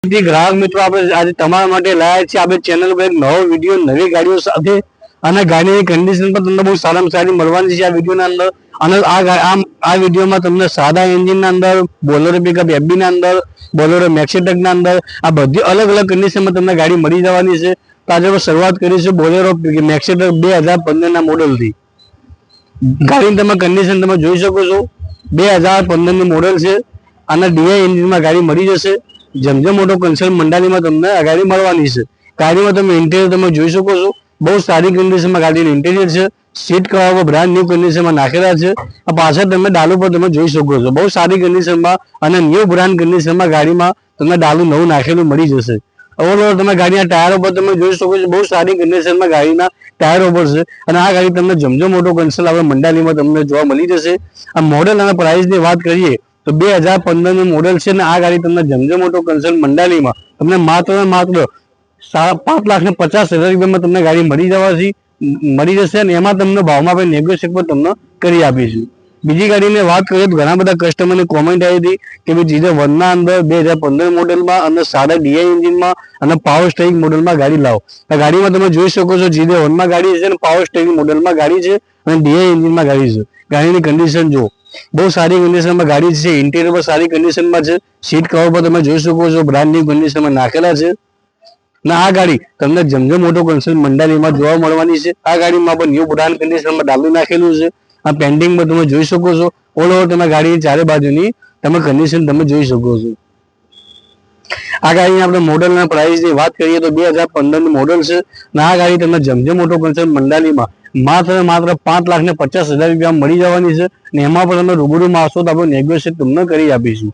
ગ્રાહક મિત્રો આપણે આજે તમારા માટે લાયા છીએ આપણે ચેનલ પર એક નવો વિડીયો નવી ગાડીઓ સાથે અને ગાડીની કન્ડિશન પણ તમને બહુ સારામાં સારી મળવાની છે આ વિડીયોના અંદર. અને આ વિડીયોમાં તમને સાદા એન્જિનના અંદર, બોલેરો પિકઅપ એફબી ના અંદર, બોલેરો મેક્સીટક ના અંદર આ બધી અલગ અલગ કન્ડિશનમાં તમને ગાડી મળી જવાની છે. તો આજે આપણે શરૂઆત કરીશું બોલેરો મેક્સીટક 2015 ના મોડલથી. ગાડીની તમે કન્ડિશન તમે જોઈ શકો છો. 2015 ની મોડલ છે અને ડીઆઈ એન્જિનમાં ગાડી મળી જશે. જમજમ મોટો કન્સલ્ટ મંડાલીમાં તમને આ ગાડી મળવાની છે. ગાડીમાં તમે ઇન્ટેરિયર તમે જોઈ શકો છો. બહુ સારી કન્ડિશનમાં ગાડીનું ઇન્ટેરિયર છે. સીટ કવર પર બ્રાન્ડ ન્યૂ કન્ડિશનમાં નાખેલા છે. આ પાછળ તમે ડાલુ પર તમે જોઈ શકો છો. બહુ સારી કન્ડિશનમાં અને ન્યૂ બ્રાન્ડ કન્ડિશનમાં ગાડીમાં તમને ડાલુ નવું નાખેલું મળી જશે. ઓવરઓલ તમે ગાડીના ટાયરો પર તમે જોઈ શકો છો. બહુ સારી કન્ડિશનમાં ગાડીના ટાયરો પર છે અને આ ગાડી તમને જમજમ મોટો કન્સલ્ટ આપણે મંડાલીમાં તમને જોવા મળી જશે. આ મોડલ અને પ્રાઇસની વાત કરીએ તો 2015 નું મોડલ છે ને આ ગાડી તમને જમજમ મોટો કન્સલ્ટ મંડાલીમાં તમને માત્ર 5,50,000 રૂપિયામાં તમને ગાડી મળી જશે અને એમાં તમને ભાવમાં આપણે નેગોશિયેટ પણ તમને કરી આપીશું. બીજી ગાડીની વાત કરીએ તો ઘણા બધા કસ્ટમરની કોમેન્ટ આવી હતી કે ભાઈ જીજે 1 ના અંદર 2015 મોડલમાં અને સાદા ડીઆઈ એન્જિનમાં અને પાવર સ્ટેરિંગ મોડલમાં ગાડી લાવો. આ ગાડીમાં તમે જોઈ શકો છો જીજે 1 માં ગાડી છે અને પાવર સ્ટેરિંગ મોડલમાં ગાડી છે અને ડીઆઈ એન્જિનમાં ગાડી છે. ગાડીની કન્ડિશન જો બહુ સારી કન્ડિશનમાં ગાડી છે. ઇન્ટિરિયર પર સારી કન્ડિશનમાં છે. સીટ કવર પર તમે જોઈ શકો છો બ્રાન્ડ ન્યૂ કન્ડિશનમાં નાખેલા છે. અને આ ગાડી તમને જમજમ મોટો કન્સલ્ટ મંડાલીમાં જોવા મળવાની છે. આ ગાડીમાં પણ ન્યૂ બ્રાન્ડ કન્ડિશનમાં ડાલું નાખેલું છે. આ પેન્ટિંગમાં તમે જોઈ શકો છો. ઓલ ઓવર તમે ગાડીની ચારે બાજુની તમે કન્ડિશન તમે જોઈ શકો છો. આ ગાડીની આપણે મોડલ અને પ્રાઇસની વાત કરીએ તો 2015 નું મોડલ છે અને આ ગાડી તમને જમજમ મોટો કન્સલ્ટ મંડાલીમાં માત્ર 5,50,000 રૂપિયા મળી જવાની છે અને એમાં પણ તમે રૂબરૂમાં આવશો તો આપણે નેગોશિયેટ તમને કરી આપીશું.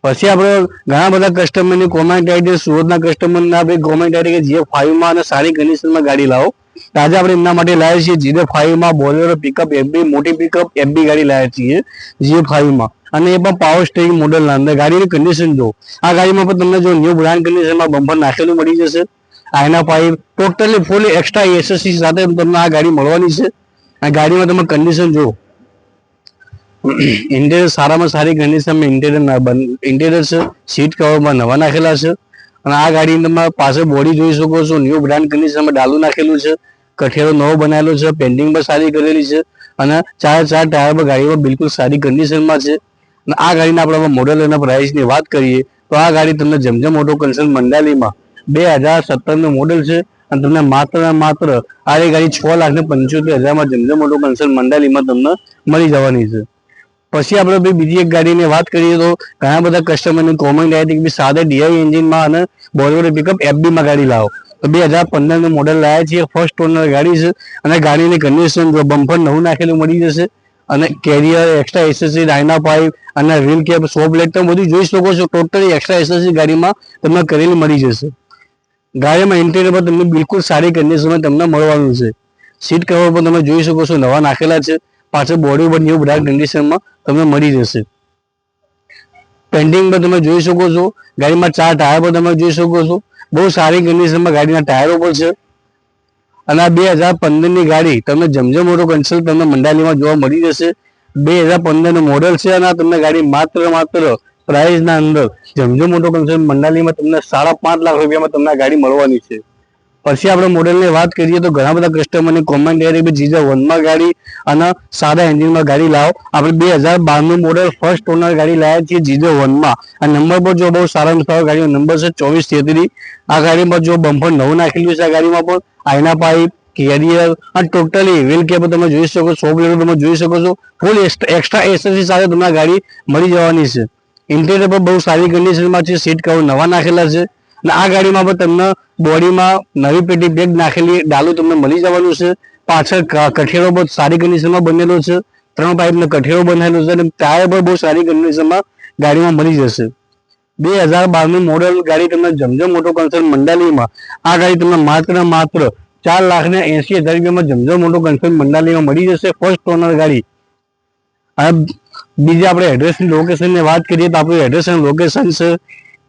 પછી આપણે ઘણા બધા કસ્ટમરની કોમેન્ટ આવી છે. સુરતના કસ્ટમરના ભાઈ કોમેન્ટ આવી કે GF5 માં અને સારી કન્ડિશનમાં ગાડી લાવો. તો આજે આપણે એમના માટે લાવ્યા છીએ GF5 માં બોલેરો પિકઅપ એફબી મોટી પિકઅપ એફબી ગાડી લાવ્યા છીએ GF5 માં અને એ પણ પાવર સ્ટેરિંગ મોડલના અંદર. ગાડીની કન્ડિશન જો આ ગાડીમાં પણ તમને જો ન્યૂ બ્રાન્ડ કન્ડિશનમાં બમ્પર નાખેલું મળી જશે. આઈના પાઇપ ટોટલી ફૂલ એક્સ્ટ્રા એસએસસી સાથે તમને આ ગાડી મળવાની છે. આ ગાડીમાં તમે કન્ડિશન જો ઇન્ટેરિયર સારામાં સારી કન્ડિશનમાં ઇન્ટેરિયર છે. સીટ કવરમાં નવા નાખેલા છે અને આ ગાડી તમે પાસે બોડી જોઈ શકો છો. ન્યૂ બ્રાન્ડ કન્ડિશનમાં ડાલું નાખેલું છે. કઠેરો નવો બનાવેલો છે. પેન્ટિંગ પણ સારી કરેલી છે અને ચાર ટાયર પર ગાડીમાં બિલકુલ સારી કન્ડિશનમાં છે. અને આ ગાડીના આપણે મોડલ અને પ્રાઇસની વાત કરીએ તો આ ગાડી તમને જમજમ મોટો કન્સલ્ટ મંડાલીમાં 2017 નું મોડલ છે અને તમને માત્ર આ ગાડી 6,75,000 માં જમજમ મોટો કન્સલ્ટ મંડાલીમાં તમને મળી જવાની છે. પછી આપણે બીજી એક ગાડીની વાત કરીએ તો ઘણા બધા કસ્ટમરની કોમેન્ટ આવી હતી કે સાદા ડીઆઈ એન્જિનમાં અને બોલેરો પિકઅપ એફબીમાં ગાડી લાવો. તો 2015 નું મોડલ લાવ્યા છીએ. ફર્સ્ટ ઓનર ગાડી છે અને ગાડીની કન્ડિશન જો બમ્પર નવું નાખેલું મળી જશે અને કેરિયર એક્સ્ટ્રા એસએસસી ડાયના પાઇપ અને વ્હીલ કેપ સોપ લાઇટ તમે બધું જોઈ શકો છો. ટોટલી એક્સ્ટ્રા એસએસસી ગાડીમાં તમને કરેલી મળી જશે. ગાડીમાં ઇન્ટિરિયર પર તમને બિલકુલ સારી કન્ડિશનમાં તમને મળવાનું છે. સીટ કવર પર તમે જોઈ શકો છો નવા નાખેલા છે. પાછળ બોડી પર ન્યૂ બ્રાન્ડ કન્ડિશનમાં તમને મળી જશે. પેન્ટિંગ પર તમે જોઈ શકો છો. ગાડીમાં 4 ટાયર પર તમે જોઈ શકો છો. બહુ સારી કન્ડિશનમાં ગાડીના ટાયરો પર છે અને આ 2015 ની ગાડી તમને જમજમ મોટો કન્સલ્ટ તમને મંડાલીમાં જોવા મળી જશે. 2015 નું મોડલ છે અને તમને ગાડી માત્ર પ્રાઇસના અંદર જમજમ મોટો કન્સલ્ટ મંડાલીમાં તમને 5.5 લાખ રૂપિયામાં તમને ગાડી મળવાની છે. પછી આપણે મોડલની વાત કરીએ તો ઘણા બધા કસ્ટમરની કોમેન્ટ આવી કે જીજે 1 માં ગાડી અને સાદા એન્જિનમાં ગાડી લાવો. આપણે 2012 નું મોડલ ફર્સ્ટ ઓનર ગાડી લાવ્યા છીએ જીજે 1 માં. આ નંબર પર જો બહુ સારામાં સારો ગાડીનો નંબર છે 2433. આ ગાડીમાં જો બમ્પર નવું નાખેલું છે. આ ગાડીમાં પણ આઈના પાઇપ કેરિયર અને ટોટલી વ્હીલ કેપ તમે જોઈ શકો છો. સોપ લેવલ તમે જોઈ શકો છો. ફૂલ એક્સ્ટ્રા એસએસસી સાથે તમને ગાડી મળી જવાની છે. ઇન્ટિરિયર પર બહુ સારી કન્ડિશનમાં છે. સીટ કવર નવા નાખેલા છે અને આ ગાડીમાં પણ તમને બોડીમાં નવી પેટી બેગ નાખેલી ડાલું તમને મળી જવાનું છે. પાછળ કઠેરો બહુ સારી કન્ડિશનમાં બનેલો છે. 3 પાઇપનો કઠેરો બનાવેલો છે અને ટાયર પર બહુ સારી કન્ડિશનમાં ગાડીમાં મળી જશે. 2012 નું મોડલ ગાડી તમને જમજમ મોટો કન્સલ્ટ મંડાલીમાં આ ગાડી તમને માત્ર 4,80,000 રૂપિયામાં જમજમ મોટો કન્સલ્ટ મંડાલીમાં મળી જશે. ફર્સ્ટ ઓનર ગાડી. અને બીજી આપણે એડ્રેસની લોકેશનની વાત કરીએ તો આપણું એડ્રેસ અને લોકેશન છે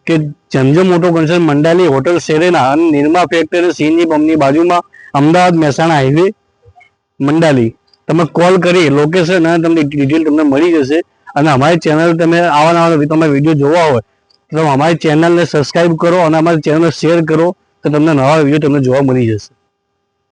કે જમજમ મોટો કન્સલ્ટ મંડાલી હોટલ સેરેના અને નિરમા ફેક્ટરી સીએનજી પંપની બાજુમાં અમદાવાદ મહેસાણા હાઈવે મંડાલી. તમે કોલ કરી લોકેશન અને તમને ડિટેલ તમને મળી જશે અને અમારી ચેનલ તમે આવા તમે વિડીયો જોવા હોય તો તમે અમારી ચેનલને સબસ્ક્રાઇબ કરો અને અમારી ચેનલને શેર કરો તો તમને નવા વિડીયો તમને જોવા મળી જશે.